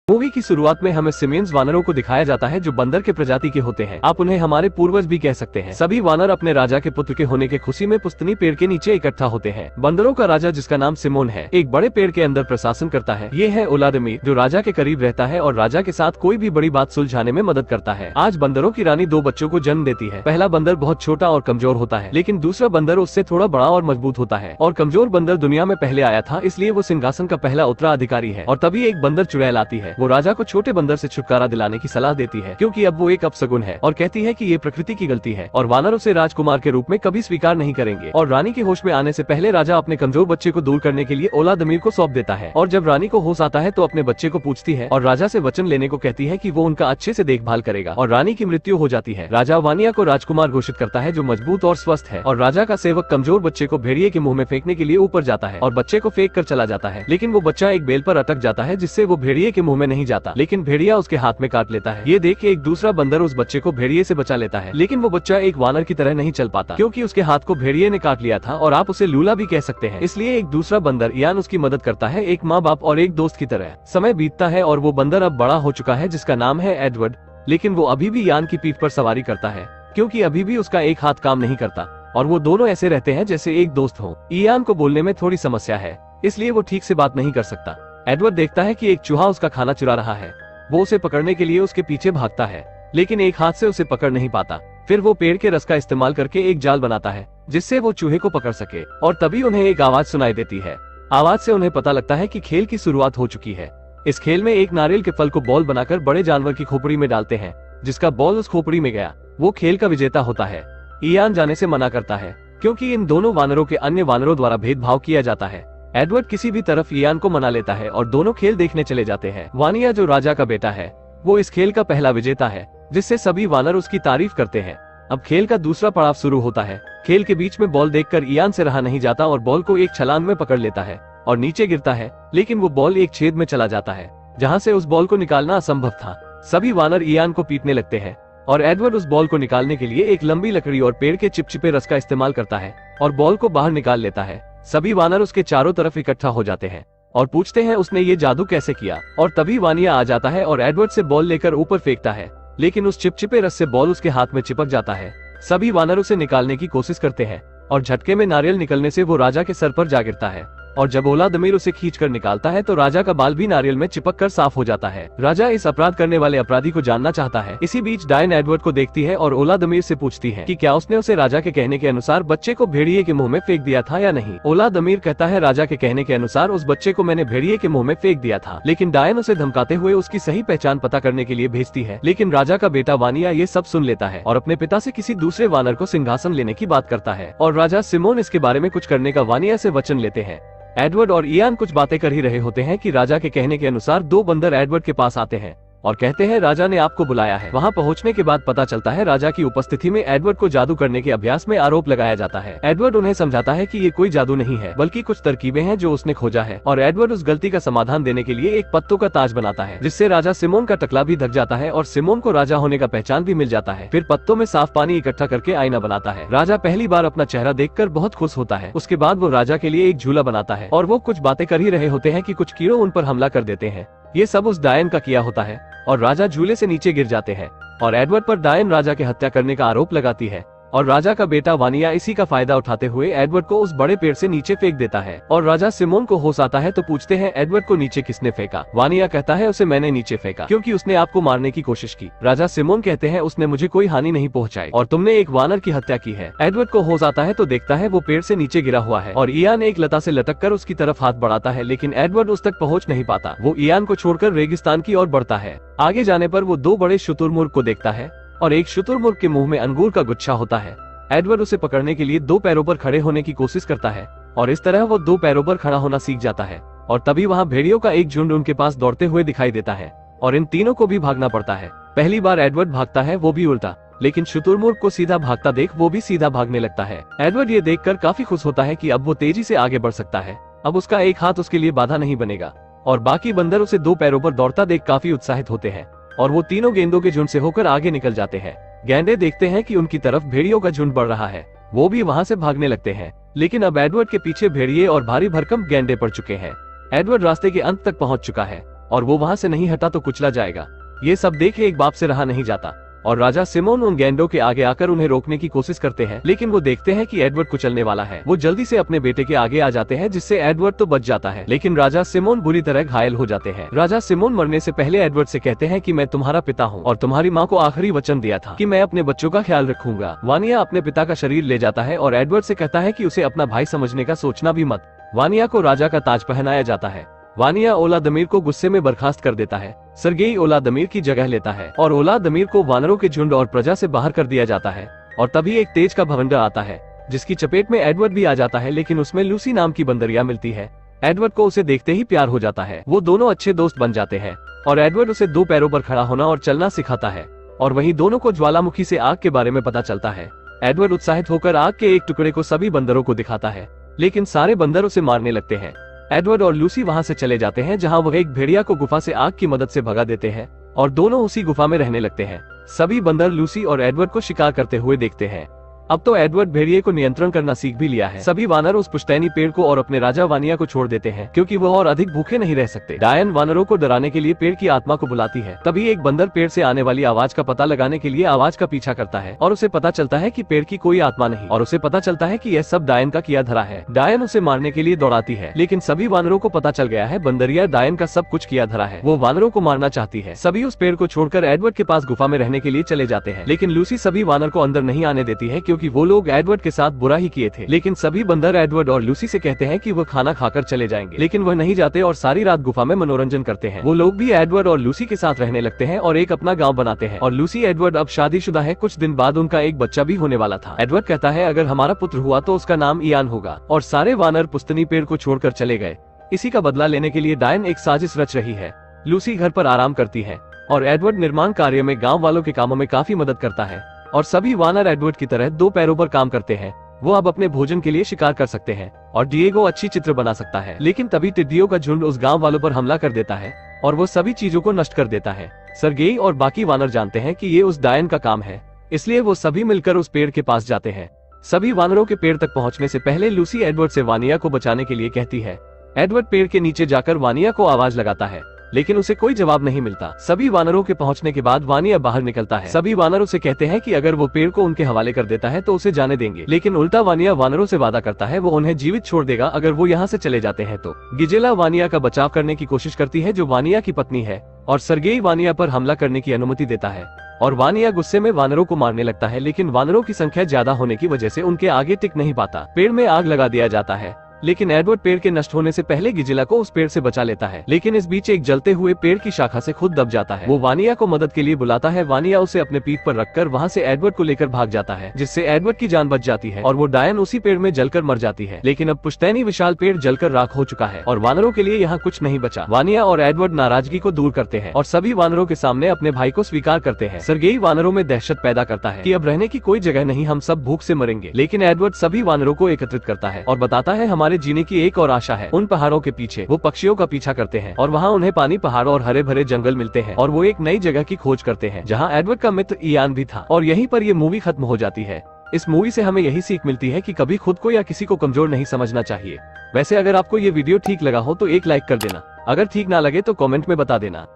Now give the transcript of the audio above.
Movie की शुरुआत में हमें सिमियंस वानरों को दिखाया जाता है जो बंदर के प्रजाति के होते हैं। आप उन्हें हमारे पूर्वज भी कह सकते हैं। सभी वानर अपने राजा के पुत्र के होने के खुशी में पुस्तनी पेड़ के नीचे इकट्ठा होते हैं। बंदरों का राजा, जिसका नाम सिमोन है, एक बड़े पेड़ के अंदर प्रशासन करता है। ये है ओलादमीर, जो राजा के करीब रहता है और राजा के साथ कोई भी बड़ी बात सुलझाने में मदद करता है। आज बंदरों की रानी 2 बच्चों को जन्म देती है। पहला बंदर बहुत छोटा और कमजोर होता है, लेकिन दूसरा बंदर उससे थोड़ा बड़ा और मजबूत होता है। और कमजोर बंदर दुनिया में पहले आया था, इसलिए वो सिंहासन का पहला उत्तराधिकारी है। और तभी एक बंदर चुड़ैल आती है। वो राजा को छोटे बंदर से छुटकारा दिलाने की सलाह देती है, क्योंकि अब वो एक अपशगुन है, और कहती है कि ये प्रकृति की गलती है और वानर उसे राजकुमार के रूप में कभी स्वीकार नहीं करेंगे। और रानी के होश में आने से पहले राजा अपने कमजोर बच्चे को दूर करने के लिए ओलादमीर को सौंप देता है। और जब रानी को होश आता है तो अपने बच्चे को पूछती है और राजा से वचन लेने को कहती है कि वो उनका अच्छे से देखभाल करेगा। और रानी की मृत्यु हो जाती है। राजा वानिया को राजकुमार घोषित करता है, जो मजबूत और स्वस्थ है। और राजा का सेवक कमजोर बच्चे को भेड़िए के मुंह में फेंकने के लिए ऊपर जाता है और बच्चे को फेंक कर चला जाता है। लेकिन वो बच्चा एक बेल पर अटक जाता है, जिससे वो भेड़िए के मुंह में नहीं जाता, लेकिन भेड़िया उसके हाथ में काट लेता है। ये देख के एक दूसरा बंदर उस बच्चे को भेड़िए से बचा लेता है, लेकिन वो बच्चा एक वानर की तरह नहीं चल पाता, क्योंकि उसके हाथ को भेड़िए ने काट लिया था। और आप उसे लूला भी कह सकते हैं। इसलिए एक दूसरा बंदर इयान उसकी मदद करता है, एक माँ बाप और एक दोस्त की तरह। समय बीतता है और वो बंदर अब बड़ा हो चुका है, जिसका नाम है एडवर्ड। लेकिन वो अभी भी इयान की पीठ पर सवारी करता है, क्योंकि अभी भी उसका एक हाथ काम नहीं करता। और वो दोनों ऐसे रहते हैं जैसे एक दोस्त हो। इयान को बोलने में थोड़ी समस्या है, इसलिए वो ठीक से बात नहीं कर सकता। एडवर्ड देखता है कि एक चूहा उसका खाना चुरा रहा है। वो उसे पकड़ने के लिए उसके पीछे भागता है, लेकिन एक हाथ से उसे पकड़ नहीं पाता। फिर वो पेड़ के रस का इस्तेमाल करके एक जाल बनाता है, जिससे वो चूहे को पकड़ सके। और तभी उन्हें एक आवाज सुनाई देती है। आवाज से उन्हें पता लगता है कि खेल की शुरुआत हो चुकी है। इस खेल में एक नारियल के फल को बॉल बनाकर बड़े जानवर की खोपड़ी में डालते हैं। जिसका बॉल उस खोपड़ी में गया, वो खेल का विजेता होता है। इयान जाने से मना करता है, क्योंकि इन दोनों वानरों के अन्य वानरों द्वारा भेदभाव किया जाता है। एडवर्ड किसी भी तरफ इयान को मना लेता है और दोनों खेल देखने चले जाते हैं। वानिया, जो राजा का बेटा है, वो इस खेल का पहला विजेता है, जिससे सभी वानर उसकी तारीफ करते हैं। अब खेल का दूसरा पड़ाव शुरू होता है। खेल के बीच में बॉल देखकर इयान से रहा नहीं जाता और बॉल को एक छलांग में पकड़ लेता है और नीचे गिरता है, लेकिन वो बॉल एक छेद में चला जाता है, जहाँ से उस बॉल को निकालना असंभव था। सभी वानर इयान को पीटने लगते हैं और एडवर्ड उस बॉल को निकालने के लिए एक लंबी लकड़ी और पेड़ के चिपचिपे रस का इस्तेमाल करता है और बॉल को बाहर निकाल लेता है। सभी वानर उसके चारों तरफ इकट्ठा हो जाते हैं और पूछते हैं उसने ये जादू कैसे किया। और तभी वानिया आ जाता है और एडवर्ड से बॉल लेकर ऊपर फेंकता है, लेकिन उस चिपचिपे रस से बॉल उसके हाथ में चिपक जाता है। सभी वानर उसे निकालने की कोशिश करते हैं और झटके में नारियल निकलने से वो राजा के सर पर जा गिरता है। और जब ओलादमीर उसे खींचकर निकालता है तो राजा का बाल भी नारियल में चिपककर साफ हो जाता है। राजा इस अपराध करने वाले अपराधी को जानना चाहता है। इसी बीच डायन एडवर्ड को देखती है और ओलादमीर से पूछती है कि क्या उसने उसे राजा के कहने के अनुसार बच्चे को भेड़िए के मुंह में फेंक दिया था या नहीं। ओलादमीर कहता है, राजा के कहने के अनुसार उस बच्चे को मैंने भेड़िए के मुंह में फेंक दिया था, लेकिन डायन उसे धमकाते हुए उसकी सही पहचान पता करने के लिए भेजती है। लेकिन राजा का बेटा वानिया ये सब सुन लेता है और अपने पिता से किसी दूसरे वानर को सिंहासन लेने की बात करता है। और राजा सिमोन इसके बारे में कुछ करने का वानिया से वचन लेते हैं। एडवर्ड और इयान कुछ बातें कर ही रहे होते हैं कि राजा के कहने के अनुसार 2 बंदर एडवर्ड के पास आते हैं और कहते हैं राजा ने आपको बुलाया है। वहां पहुंचने के बाद पता चलता है राजा की उपस्थिति में एडवर्ड को जादू करने के अभ्यास में आरोप लगाया जाता है। एडवर्ड उन्हें समझाता है कि ये कोई जादू नहीं है, बल्कि कुछ तरकीबें हैं जो उसने खोजा है। और एडवर्ड उस गलती का समाधान देने के लिए एक पत्तों का ताज बनाता है, जिससे राजा सिमोन का टकला भी ढक जाता है और सिमोन को राजा होने का पहचान भी मिल जाता है। फिर पत्तों में साफ पानी इकट्ठा करके आईना बनाता है। राजा पहली बार अपना चेहरा देखकर बहुत खुश होता है। उसके बाद वो राजा के लिए एक झूला बनाता है और वो कुछ बातें कर ही रहे होते हैं कि कुछ कीड़ों उन पर हमला कर देते हैं। ये सब उस डायन का किया होता है और राजा झूले से नीचे गिर जाते हैं और एडवर्ड पर डायन राजा के हत्या करने का आरोप लगाती है। और राजा का बेटा वानिया इसी का फायदा उठाते हुए एडवर्ड को उस बड़े पेड़ से नीचे फेंक देता है। और राजा सिमोन को होश आता है तो पूछते हैं, एडवर्ड को नीचे किसने फेंका। वानिया कहता है, उसे मैंने नीचे फेंका, क्योंकि उसने आपको मारने की कोशिश की। राजा सिमोन कहते हैं, उसने मुझे कोई हानि नहीं पहुंचाई और तुमने एक वानर की हत्या की है। एडवर्ड को होश आता है तो देखता है वो पेड़ से नीचे गिरा हुआ है और इयान एक लता से लटक कर उसकी तरफ हाथ बढ़ाता है, लेकिन एडवर्ड उस तक पहुँच नहीं पाता। वो इयान को छोड़कर रेगिस्तान की ओर बढ़ता है। आगे जाने पर वो 2 बड़े शुतुरमुर्ग को देखता है और एक शुतुरमुर्ग के मुंह में अंगूर का गुच्छा होता है। एडवर्ड उसे पकड़ने के लिए 2 पैरों पर खड़े होने की कोशिश करता है और इस तरह वो 2 पैरों पर खड़ा होना सीख जाता है। और तभी वहाँ भेड़ियों का एक झुंड उनके पास दौड़ते हुए दिखाई देता है और इन तीनों को भी भागना पड़ता है। पहली बार एडवर्ड भागता है, वो भी उल्टा, लेकिन शुतुरमुर्ग को सीधा भागता देख वो भी सीधा भागने लगता है। एडवर्ड ये देखकर काफी खुश होता है कि अब वो तेजी से आगे बढ़ सकता है। अब उसका एक हाथ उसके लिए बाधा नहीं बनेगा। और बाकी बंदर उसे 2 पैरों पर दौड़ता देख काफी उत्साहित होते हैं और वो तीनों गेंदों के झुंड से होकर आगे निकल जाते हैं। गैंडे देखते हैं कि उनकी तरफ भेड़ियों का झुंड बढ़ रहा है, वो भी वहां से भागने लगते हैं। लेकिन अब एडवर्ड के पीछे भेड़िए और भारी भरकम गैंडे पड़ चुके हैं। एडवर्ड रास्ते के अंत तक पहुंच चुका है और वो वहाँ से नहीं हटा तो कुचला जाएगा। ये सब देखे एक बाप से रहा नहीं जाता और राजा सिमोन उन गेंडों के आगे आकर उन्हें रोकने की कोशिश करते हैं, लेकिन वो देखते हैं कि एडवर्ड कुचलने वाला है। वो जल्दी से अपने बेटे के आगे आ जाते हैं, जिससे एडवर्ड तो बच जाता है, लेकिन राजा सिमोन बुरी तरह घायल हो जाते हैं। राजा सिमोन मरने से पहले एडवर्ड से कहते हैं कि मैं तुम्हारा पिता हूँ और तुम्हारी माँ को आखिरी वचन दिया था कि मैं अपने बच्चों का ख्याल रखूंगा। वानिया अपने पिता का शरीर ले जाता है और एडवर्ड से कहता है कि उसे अपना भाई समझने का सोचना भी मत। वानिया को राजा का ताज पहनाया जाता है। वानिया ओलादमीर को गुस्से में बर्खास्त कर देता है। सर्गेई ओलादमीर की जगह लेता है और ओलादमीर को वानरों के झुंड और प्रजा से बाहर कर दिया जाता है। और तभी एक तेज का भवंडर आता है, जिसकी चपेट में एडवर्ड भी आ जाता है, लेकिन उसमें लूसी नाम की बंदरिया मिलती है। एडवर्ड को उसे देखते ही प्यार हो जाता है। वो दोनों अच्छे दोस्त बन जाते हैं और एडवर्ड उसे 2 पैरों पर खड़ा होना और चलना सिखाता है। और वहीं दोनों को ज्वालामुखी से आग के बारे में पता चलता है। एडवर्ड उत्साहित होकर आग के एक टुकड़े को सभी बंदरों को दिखाता है, लेकिन सारे बंदर उसे मारने लगते हैं। एडवर्ड और लूसी वहां से चले जाते हैं, जहां वह एक भेड़िया को गुफा से आग की मदद से भगा देते हैं और दोनों उसी गुफा में रहने लगते हैं। सभी बंदर लूसी और एडवर्ड को शिकार करते हुए देखते हैं। अब तो एडवर्ड भेड़िए को नियंत्रण करना सीख भी लिया है। सभी वानर उस पुश्तैनी पेड़ को और अपने राजा वानिया को छोड़ देते हैं, क्योंकि वह और अधिक भूखे नहीं रह सकते। डायन वानरों को डराने के लिए पेड़ की आत्मा को बुलाती है। तभी एक बंदर पेड़ से आने वाली आवाज का पता लगाने के लिए आवाज का पीछा करता है और उसे पता चलता है कि पेड़ की कोई आत्मा नहीं, और उसे पता चलता है कि यह सब डायन का किया धरा है। डायन उसे मारने के लिए दौड़ाती है, लेकिन सभी वानरों को पता चल गया है बंदरिया डायन का सब कुछ किया धरा है। वो वानरों को मारना चाहती है। सभी उस पेड़ को छोड़कर एडवर्ड के पास गुफा में रहने के लिए चले जाते हैं, लेकिन लूसी सभी वानर को अंदर नहीं आने देती है, क्योंकि वो लोग एडवर्ड के साथ बुरा ही किए थे। लेकिन सभी बंदर एडवर्ड और लूसी से कहते हैं कि वो खाना खाकर चले जाएंगे, लेकिन वह नहीं जाते और सारी रात गुफा में मनोरंजन करते हैं। वो लोग भी एडवर्ड और लूसी के साथ रहने लगते हैं और एक अपना गांव बनाते हैं। और लूसी एडवर्ड अब शादीशुदा है। कुछ दिन बाद उनका एक बच्चा भी होने वाला था। एडवर्ड कहता है अगर हमारा पुत्र हुआ तो उसका नाम इयान होगा। और सारे वानर पुस्तनी पेड़ को छोड़कर चले गए। इसी का बदला लेने के लिए डायन एक साजिश रच रही है। लूसी घर पर आराम करती है और एडवर्ड निर्माण कार्य में गाँव वालों के कामों में काफी मदद करता है। और सभी वानर एडवर्ड की तरह 2 पैरों पर काम करते हैं। वो अब अपने भोजन के लिए शिकार कर सकते हैं और डिएगो अच्छी चित्र बना सकता है। लेकिन तभी टिड्डियों का झुंड उस गांव वालों पर हमला कर देता है और वो सभी चीजों को नष्ट कर देता है। सर्गेई और बाकी वानर जानते हैं कि ये उस डायन का काम है, इसलिए वो सभी मिलकर उस पेड़ के पास जाते हैं। सभी वानरों के पेड़ तक पहुंचने से पहले लूसी एडवर्ड से वानिया को बचाने के लिए कहती है। एडवर्ड पेड़ के नीचे जाकर वानिया को आवाज लगाता है, लेकिन उसे कोई जवाब नहीं मिलता। सभी वानरों के पहुंचने के बाद वानिया बाहर निकलता है। सभी वानर उसे कहते हैं कि अगर वो पेड़ को उनके हवाले कर देता है तो उसे जाने देंगे, लेकिन उल्टा वानिया वानरों से वादा करता है वो उन्हें जीवित छोड़ देगा अगर वो यहाँ से चले जाते हैं तो। गिजेला वानिया का बचाव करने की कोशिश करती है, जो वानिया की पत्नी है, और सर्गेई वानिया पर हमला करने की अनुमति देता है। और वानिया गुस्से में वानरों को मारने लगता है, लेकिन वानरों की संख्या ज्यादा होने की वजह से उनके आगे टिक नहीं पाता। पेड़ में आग लगा दिया जाता है, लेकिन एडवर्ड पेड़ के नष्ट होने से पहले गिजिला को उस पेड़ से बचा लेता है। लेकिन इस बीच एक जलते हुए पेड़ की शाखा से खुद दब जाता है। वो वानिया को मदद के लिए बुलाता है। वानिया उसे अपने पीठ पर रखकर वहाँ से एडवर्ड को लेकर भाग जाता है, जिससे एडवर्ड की जान बच जाती है और वो डायन उसी पेड़ में जलकर मर जाती है। लेकिन अब पुश्तैनी विशाल पेड़ जलकर राख हो चुका है और वानरों के लिए यहाँ कुछ नहीं बचा। वानिया और एडवर्ड नाराजगी को दूर करते हैं और सभी वानरों के सामने अपने भाई को स्वीकार करते हैं। सर्गेई वानरों में दहशत पैदा करता है कि अब रहने की कोई जगह नहीं, हम सब भूख से मरेंगे। लेकिन एडवर्ड सभी वानरों को एकत्रित करता है और बताता है हमारे जीने की एक आशा है। उन पहाड़ों के पीछे वो पक्षियों का पीछा करते हैं और वहाँ उन्हें पानी, पहाड़ों और हरे भरे जंगल मिलते हैं और वो एक नई जगह की खोज करते हैं जहाँ एडवर्ड का मित्र इयान भी था। और यहीं पर ये मूवी खत्म हो जाती है। इस मूवी से हमें यही सीख मिलती है कि कभी खुद को या किसी को कमजोर नहीं समझना चाहिए। वैसे अगर आपको ये वीडियो ठीक लगा हो तो एक लाइक कर देना, अगर ठीक ना लगे तो कमेंट में बता देना।